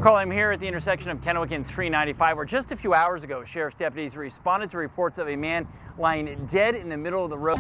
Carl, I'm here at the intersection of Kennewick and 395, where just a few hours ago, sheriff's deputies responded to reports of a man lying dead in the middle of the road.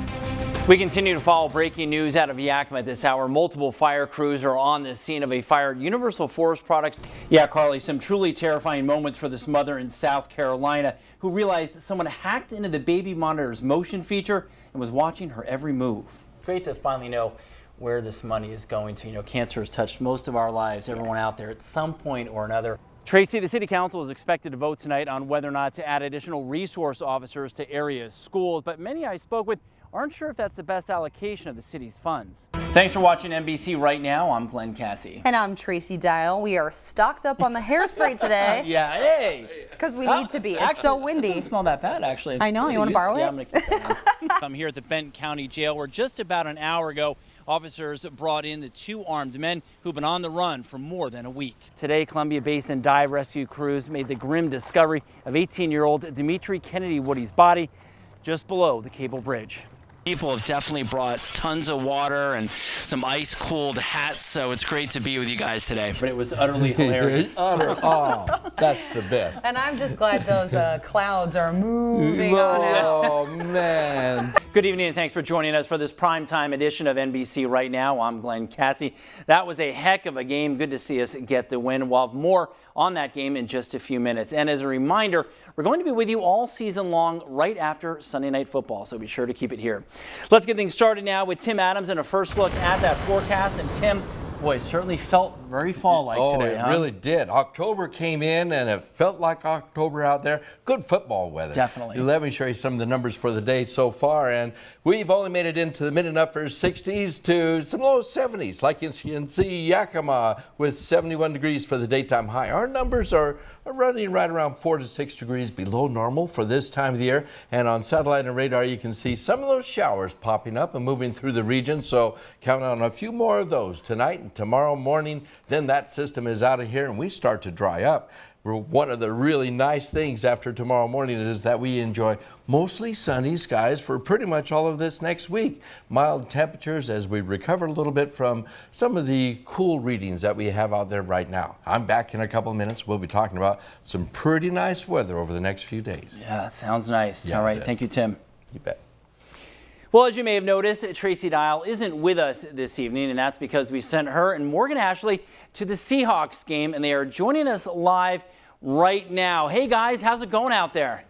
We continue to follow breaking news out of Yakima at this hour. Multiple fire crews are on the scene of a fire at Universal Forest Products. Yeah, Carly, some truly terrifying moments for this mother in South Carolina who realized that someone hacked into the baby monitor's motion feature and was watching her every move. Great to finally know where this money is going to. You know, cancer has touched most of our lives, everyone out there at some point or another. Tracy, the City Council is expected to vote tonight on whether or not to add additional resource officers to area schools, but many I spoke with aren't sure if that's the best allocation of the city's funds. Thanks for watching NBC Right Now. I'm Glenn Cassie. And I'm Tracy Dial. We are stocked up on the hairspray today. Yeah, hey. Because we need to be. It's actually, so windy. It doesn't smell that bad, actually. I know. You want to borrow it? Yeah, I'm going to keep that on. I'm here at the Benton County Jail, where just about an hour ago, officers brought in the two armed men who've been on the run for more than a week. Today, Columbia Basin dive rescue crews made the grim discovery of 18-year-old Dimitri Kennedy Woody's body just below the cable bridge. People have definitely brought tons of water and some ice-cooled hats, so it's great to be with you guys today. But it was utterly hilarious. Oh, that's the best. And I'm just glad those clouds are moving on out. Oh, man. Good evening and thanks for joining us for this primetime edition of NBC Right Now. I'm Glenn Cassie. That was a heck of a game. Good to see us get the win. We'll have more on that game in just a few minutes. And as a reminder, we're going to be with you all season long right after Sunday Night Football, so be sure to keep it here. Let's get things started now with Tim Adams and a first look at that forecast. And Tim, boy, it certainly felt very fall-like today, huh? It really did. October came in and it felt like October out there. Good football weather. Definitely. Let me show you some of the numbers for the day so far. And we've only made it into the mid and upper 60s to some low 70s. Like you can see Yakima with 71 degrees for the daytime high. Our numbers are running right around 4 to 6 degrees below normal for this time of the year. And on satellite and radar, you can see some of those showers popping up and moving through the region. So count on a few more of those tonight and tomorrow morning. Then that system is out of here and we start to dry up. One of the really nice things after tomorrow morning is that we enjoy mostly sunny skies for pretty much all of this next week. Mild temperatures as we recover a little bit from some of the cool readings that we have out there right now. I'm back in a couple of minutes. We'll be talking about some pretty nice weather over the next few days. Yeah, that sounds nice. Yeah, all right, thank you, Tim. You bet. Well, as you may have noticed, Tracy Dial isn't with us this evening, and that's because we sent her and Morgan Ashley to the Seahawks game, and they are joining us live right now. Hey, guys, how's it going out there?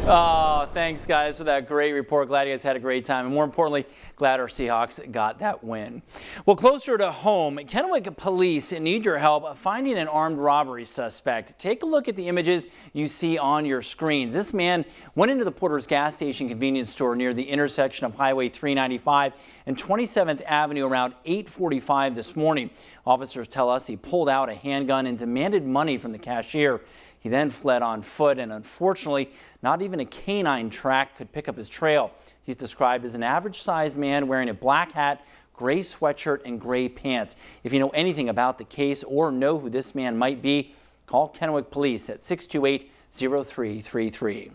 Oh, thanks, guys, for that great report. Glad you guys had a great time, and more importantly, glad our Seahawks got that win. Well, closer to home, Kennewick police need your help finding an armed robbery suspect. Take a look at the images you see on your screens. This man went into the Porter's gas station convenience store near the intersection of Highway 395 and 27th Avenue around 8:45 this morning. Officers tell us he pulled out a handgun and demanded money from the cashier. He then fled on foot, and unfortunately, not even a canine track could pick up his trail. He's described as an average-sized man wearing a black hat, gray sweatshirt, and gray pants. If you know anything about the case or know who this man might be, call Kennewick Police at 628-0333.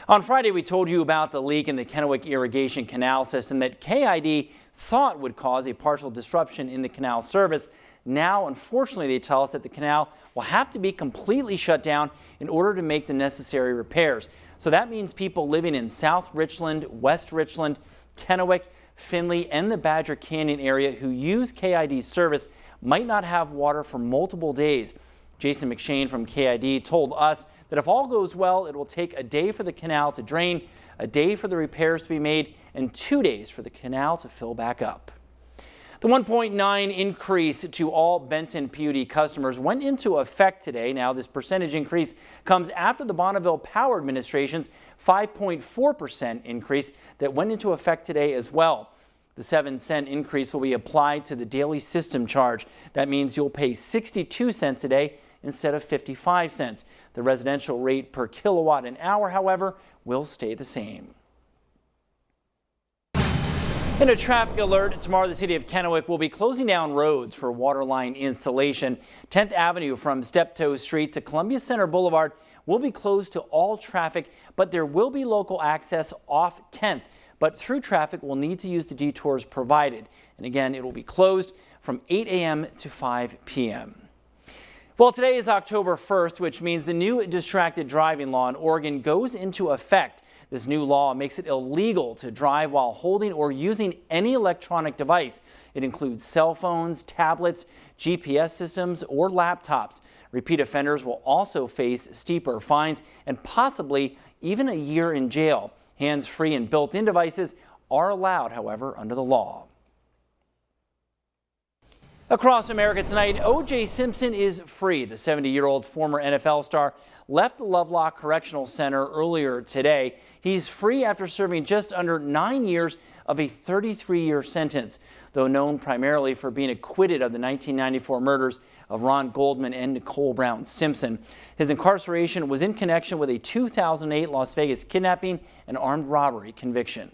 On Friday, we told you about the leak in the Kennewick irrigation canal system that KID thought would cause a partial disruption in the canal service. Now, unfortunately, they tell us that the canal will have to be completely shut down in order to make the necessary repairs. So that means people living in South Richland, West Richland, Kennewick, Findlay, and the Badger Canyon area who use KID's service might not have water for multiple days. Jason McShane from KID told us that if all goes well, it will take a day for the canal to drain, a day for the repairs to be made, and 2 days for the canal to fill back up. The 1.9 increase to all Benton PUD customers went into effect today. Now, this percentage increase comes after the Bonneville Power Administration's 5.4% increase that went into effect today as well. The 7-cent increase will be applied to the daily system charge. That means you'll pay 62 cents a day instead of 55 cents. The residential rate per kilowatt an hour, however, will stay the same. In a traffic alert, tomorrow the city of Kennewick will be closing down roads for water line installation. 10th Avenue from Steptoe Street to Columbia Center Boulevard will be closed to all traffic, but there will be local access off 10th. But through traffic will need to use the detours provided. And again, it will be closed from 8 a.m. to 5 p.m. Well, today is October 1st, which means the new distracted driving law in Oregon goes into effect. This new law makes it illegal to drive while holding or using any electronic device. It includes cell phones, tablets, GPS systems, or laptops. Repeat offenders will also face steeper fines and possibly even a year in jail. Hands-free and built-in devices are allowed, however, under the law. Across America tonight, O.J. Simpson is free. The 70-year-old former NFL star left the Lovelock Correctional Center earlier today. He's free after serving just under 9 years of a 33-year sentence. Though known primarily for being acquitted of the 1994 murders of Ron Goldman and Nicole Brown Simpson, his incarceration was in connection with a 2008 Las Vegas kidnapping and armed robbery conviction.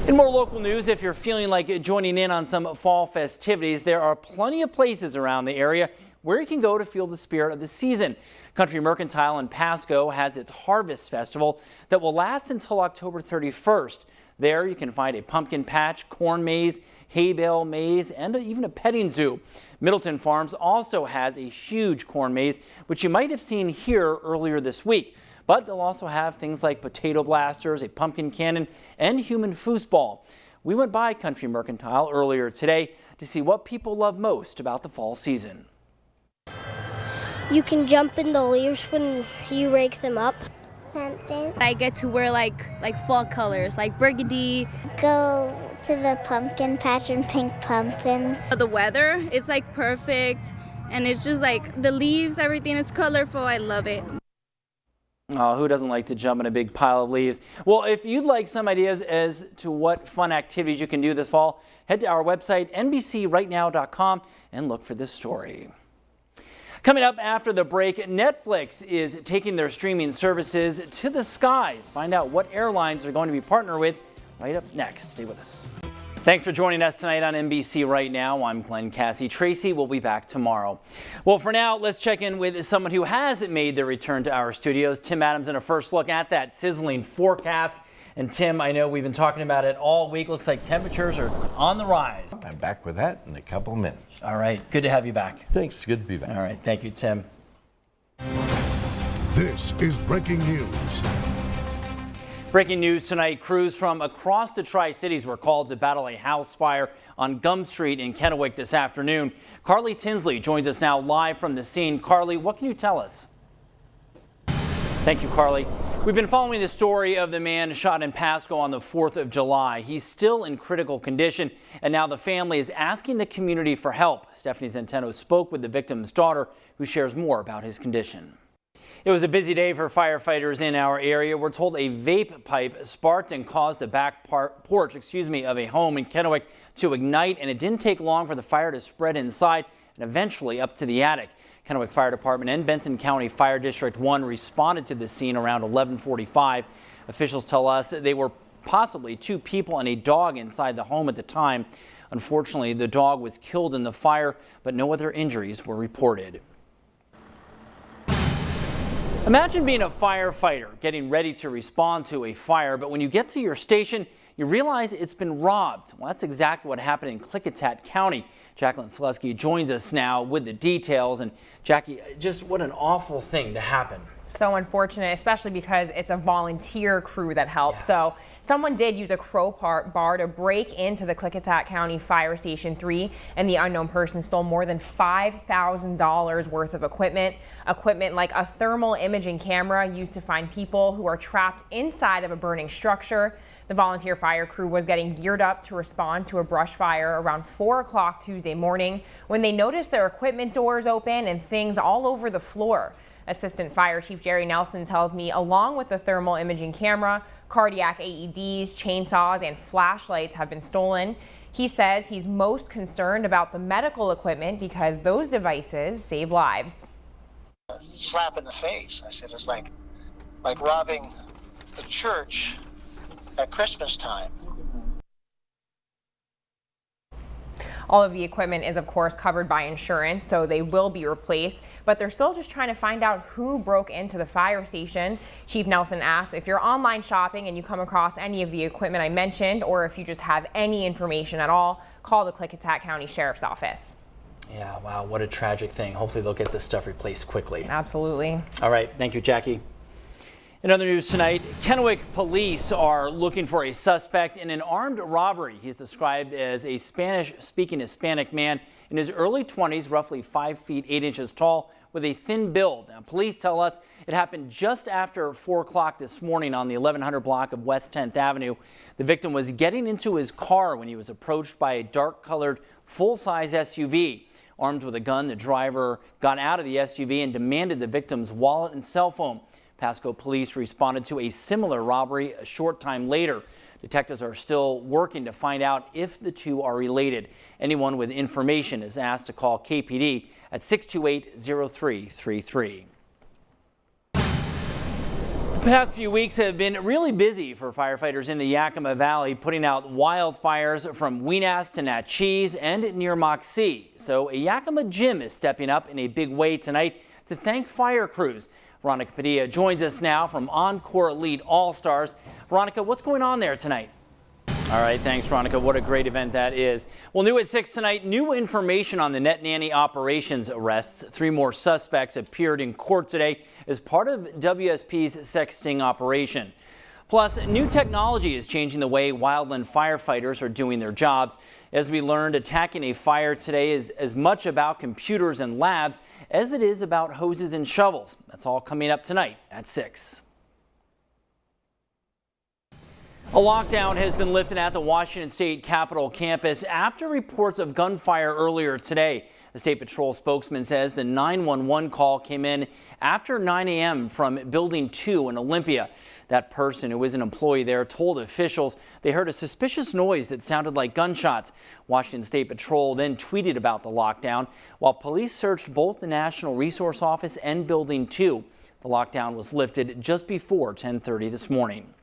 In more local news, if you're feeling like joining in on some fall festivities, there are plenty of places around the area where you can go to feel the spirit of the season. Country Mercantile in Pasco has its Harvest Festival that will last until October 31st. There you can find a pumpkin patch, corn maze, hay bale maze, and even a petting zoo. Middleton Farms also has a huge corn maze, which you might have seen here earlier this week. But they'll also have things like potato blasters, a pumpkin cannon, and human foosball. We went by Country Mercantile earlier today to see what people love most about the fall season. You can jump in the leaves when you rake them up. I get to wear like fall colors, like burgundy. Go to the pumpkin patch and pink pumpkins. The weather is like perfect, and it's just like the leaves, everything is colorful. I love it. Oh, who doesn't like to jump in a big pile of leaves? Well, if you'd like some ideas as to what fun activities you can do this fall, head to our website, NBCRightNow.com, and look for this story. Coming up after the break, Netflix is taking their streaming services to the skies. Find out what airlines are going to be partnered with right up next. Stay with us. Thanks for joining us tonight on NBC Right Now. I'm Glenn Cassie. Tracy will be back tomorrow. Well, for now, let's check in with someone who hasn't made their return to our studios. Tim Adams in a first look at that sizzling forecast. And Tim, I know we've been talking about it all week. Looks like temperatures are on the rise. I'm back with that in a couple of minutes. All right. Good to have you back. Thanks. Good to be back. All right. Thank you, Tim. This is breaking news. Breaking news tonight, crews from across the Tri-Cities were called to battle a house fire on Gum Street in Kennewick this afternoon. Carly Tinsley joins us now live from the scene. Carly, what can you tell us? Thank you, Carly. We've been following the story of the man shot in Pasco on the 4th of July. He's still in critical condition, and now the family is asking the community for help. Stephanie Zenteno spoke with the victim's daughter, who shares more about his condition. It was a busy day for firefighters in our area. We're told a vape pipe sparked and caused the back porch of a home in Kennewick to ignite, and it didn't take long for the fire to spread inside and eventually up to the attic. Kennewick Fire Department and Benson County Fire District 1 responded to the scene around 11:45. Officials tell us they were possibly two people and a dog inside the home at the time. Unfortunately, the dog was killed in the fire, but no other injuries were reported. Imagine being a firefighter getting ready to respond to a fire, but when you get to your station, you realize it's been robbed. Well, that's exactly what happened in Klickitat County. Jacqueline Selesky joins us now with the details. And Jackie, just what an awful thing to happen. So unfortunate, especially because it's a volunteer crew that helped. Yeah. So someone did use a crowbar to break into the Klickitat County Fire Station 3, and the unknown person stole more than $5,000 worth of equipment. Equipment like a thermal imaging camera used to find people who are trapped inside of a burning structure. The volunteer fire crew was getting geared up to respond to a brush fire around 4 o'clock Tuesday morning when they noticed their equipment doors open and things all over the floor. Assistant Fire Chief Jerry Nelson tells me along with the thermal imaging camera, cardiac AEDs, chainsaws, and flashlights have been stolen. He says he's most concerned about the medical equipment because those devices save lives. Slap in the face. I said it's like robbing the church at Christmas time. All of the equipment is, of course, covered by insurance, so they will be replaced, but they're still just trying to find out who broke into the fire station. Chief Nelson asked if you're online shopping and you come across any of the equipment I mentioned, or if you just have any information at all, call the Klickitat County Sheriff's Office. Yeah, wow, what a tragic thing. Hopefully they'll get this stuff replaced quickly. Absolutely. All right, thank you, Jackie. In other news tonight, Kennewick police are looking for a suspect in an armed robbery. He's described as a Spanish-speaking Hispanic man in his early 20s, roughly 5 feet 8 inches tall, with a thin build. Now, police tell us it happened just after 4 o'clock this morning on the 1100 block of West 10th Avenue. The victim was getting into his car when he was approached by a dark-colored full-size SUV. Armed with a gun, the driver got out of the SUV and demanded the victim's wallet and cell phone. Pasco police responded to a similar robbery a short time later. Detectives are still working to find out if the two are related. Anyone with information is asked to call KPD at 628-0333. The past few weeks have been really busy for firefighters in the Yakima Valley, putting out wildfires from Weenass to Natchez and near Moxie. So a Yakima gym is stepping up in a big way tonight to thank fire crews. Veronica Padilla joins us now from Encore Elite All-Stars. Veronica, what's going on there tonight? All right, thanks, Veronica. What a great event that is. Well, new at 6 tonight, new information on the Net Nanny operations arrests. 3 more suspects appeared in court today as part of WSP's sexting operation. Plus, new technology is changing the way wildland firefighters are doing their jobs. As we learned, attacking a fire today is as much about computers and labs as it is about hoses and shovels. That's all coming up tonight at 6. A lockdown has been lifted at the Washington State Capitol campus after reports of gunfire earlier today. The State Patrol spokesman says the 911 call came in after 9 a.m. from Building 2 in Olympia. That person, who is an employee there, told officials they heard a suspicious noise that sounded like gunshots. Washington State Patrol then tweeted about the lockdown while police searched both the National Resource Office and Building 2. The lockdown was lifted just before 10:30 this morning.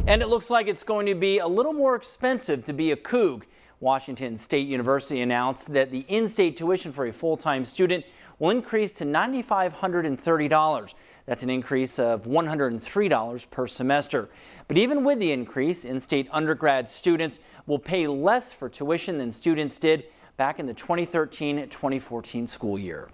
And it looks like it's going to be a little more expensive to be a Coug. Washington State University announced that the in-state tuition for a full-time student will increase to $9,530. That's an increase of $103 per semester. But even with the increase, in-state undergrad students will pay less for tuition than students did back in the 2013-2014 school year.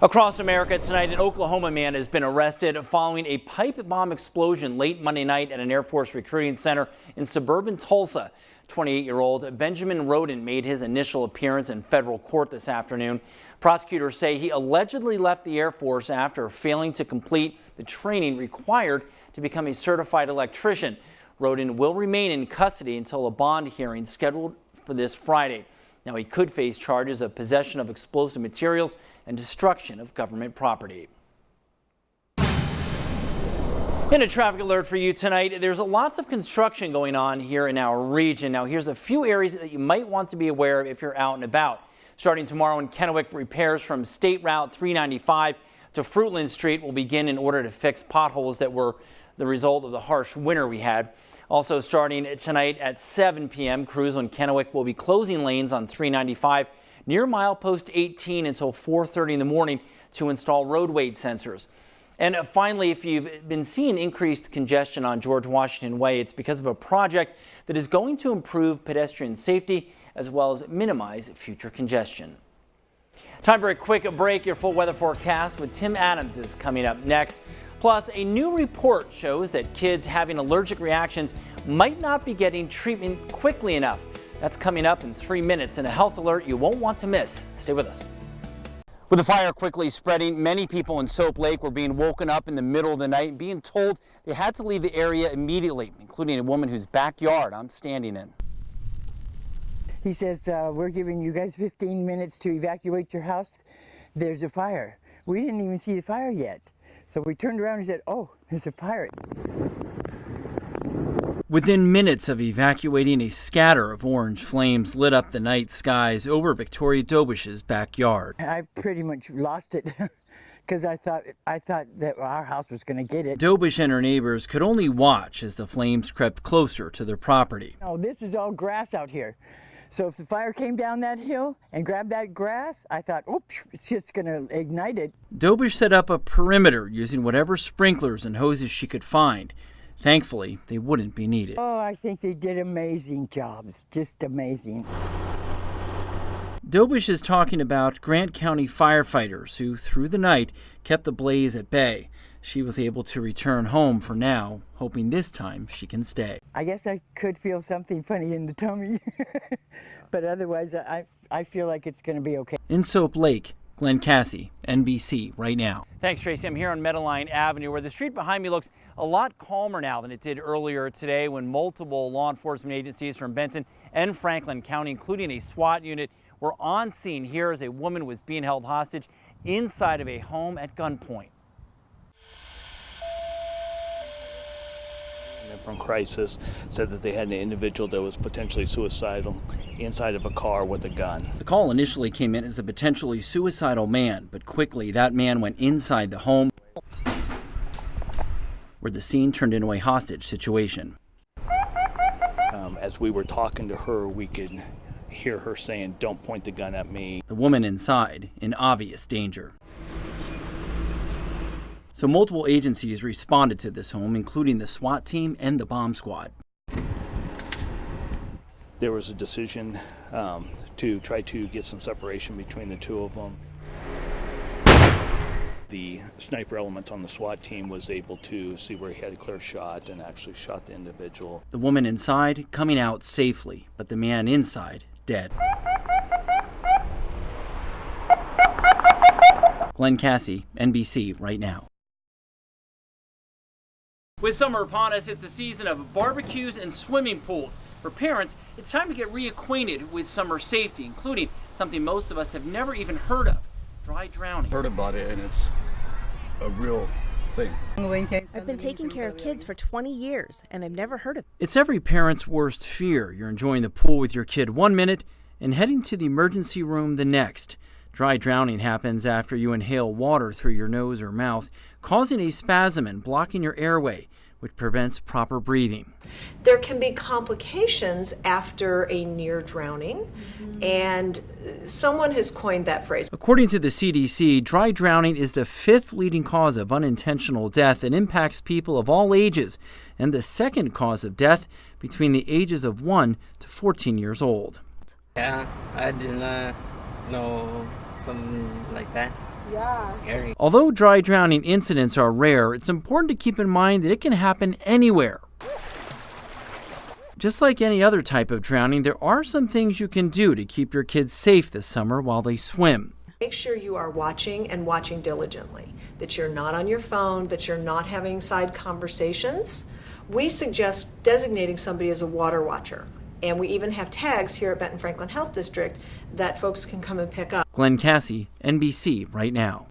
Across America tonight, an Oklahoma man has been arrested following a pipe bomb explosion late Monday night at an Air Force recruiting center in suburban Tulsa. 28-year-old Benjamin Roden made his initial appearance in federal court this afternoon. Prosecutors say he allegedly left the Air Force after failing to complete the training required to become a certified electrician. Roden will remain in custody until a bond hearing scheduled for this Friday. Now, he could face charges of possession of explosive materials and destruction of government property. In a traffic alert for you tonight, there's lots of construction going on here in our region. Now, here's a few areas that you might want to be aware of if you're out and about. Starting tomorrow in Kennewick, repairs from State Route 395 to Fruitland Street will begin in order to fix potholes that were the result of the harsh winter we had. Also starting tonight at 7 p.m., crews on Kennewick will be closing lanes on 395 near milepost 18 until 4:30 in the morning to install road weight sensors. And finally, if you've been seeing increased congestion on George Washington Way, it's because of a project that is going to improve pedestrian safety as well as minimize future congestion. Time for a quick break. Your full weather forecast with Tim Adams is coming up next. Plus, a new report shows that kids having allergic reactions might not be getting treatment quickly enough. That's coming up in 3 minutes in a health alert you won't want to miss. Stay with us. With the fire quickly spreading, many people in Soap Lake were being woken up in the middle of the night and being told they had to leave the area immediately, including a woman whose backyard I'm standing in. He says, we're giving you guys 15 minutes to evacuate your house. There's a fire. We didn't even see the fire yet. So we turned around and said, oh, there's a fire. Within minutes of evacuating, a scatter of orange flames lit up the night skies over Victoria Dobish's backyard. I pretty much lost it because I thought that our house was going to get it. Dobish and her neighbors could only watch as the flames crept closer to their property. Oh, this is all grass out here. So if the fire came down that hill and grabbed that grass, I thought, oops, it's just going to ignite it. Dobish set up a perimeter using whatever sprinklers and hoses she could find. Thankfully, they wouldn't be needed. Oh, I think they did amazing jobs, just amazing. Dobish is talking about Grant County firefighters who, through the night, kept the blaze at bay. She was able to return home for now, hoping this time she can stay. I guess I could feel something funny in the tummy, but otherwise I feel like it's going to be okay. In Soap Lake, Glenn Cassie, NBC Right Now. Thanks, Tracy. I'm here on Meadowline Avenue, where the street behind me looks a lot calmer now than it did earlier today when multiple law enforcement agencies from Benton and Franklin County, including a SWAT unit, were on scene here as a woman was being held hostage inside of a home at gunpoint. From Crisis said that they had an individual that was potentially suicidal inside of a car with a gun. The call initially came in as a potentially suicidal man, but quickly that man went inside the home, where the scene turned into a hostage situation. As we were talking to her, we could hear her saying, "Don't point the gun at me." The woman inside in obvious danger. So multiple agencies responded to this home, including the SWAT team and the bomb squad. There was a decision to try to get some separation between the two of them. The sniper element on the SWAT team was able to see where he had a clear shot and actually shot the individual. The woman inside coming out safely, but the man inside dead. Glenn Cassie, NBC Right Now. With summer upon us, it's a season of barbecues and swimming pools. For parents, it's time to get reacquainted with summer safety, including something most of us have never even heard of: dry drowning. Heard about it, and it's a real thing. I've been taking care of kids for 20 years, and I've never heard of it. It's every parent's worst fear. You're enjoying the pool with your kid 1 minute and heading to the emergency room the next. Dry drowning happens after you inhale water through your nose or mouth, causing a spasm and blocking your airway, which prevents proper breathing. There can be complications after a near drowning, and someone has coined that phrase. According to the CDC, dry drowning is the 5th leading cause of unintentional death and impacts people of all ages, and the 2nd cause of death between the ages of 1 to 14 years old. Yeah, I did not know something like that. Yeah. Scary. Although dry drowning incidents are rare, it's important to keep in mind that it can happen anywhere. Just like any other type of drowning, there are some things you can do to keep your kids safe this summer while they swim. Make sure you are watching and watching diligently, that you're not on your phone, that you're not having side conversations. We suggest designating somebody as a water watcher. And we even have tags here at Benton Franklin Health District that folks can come and pick up. Glenn Cassie, NBC Right Now.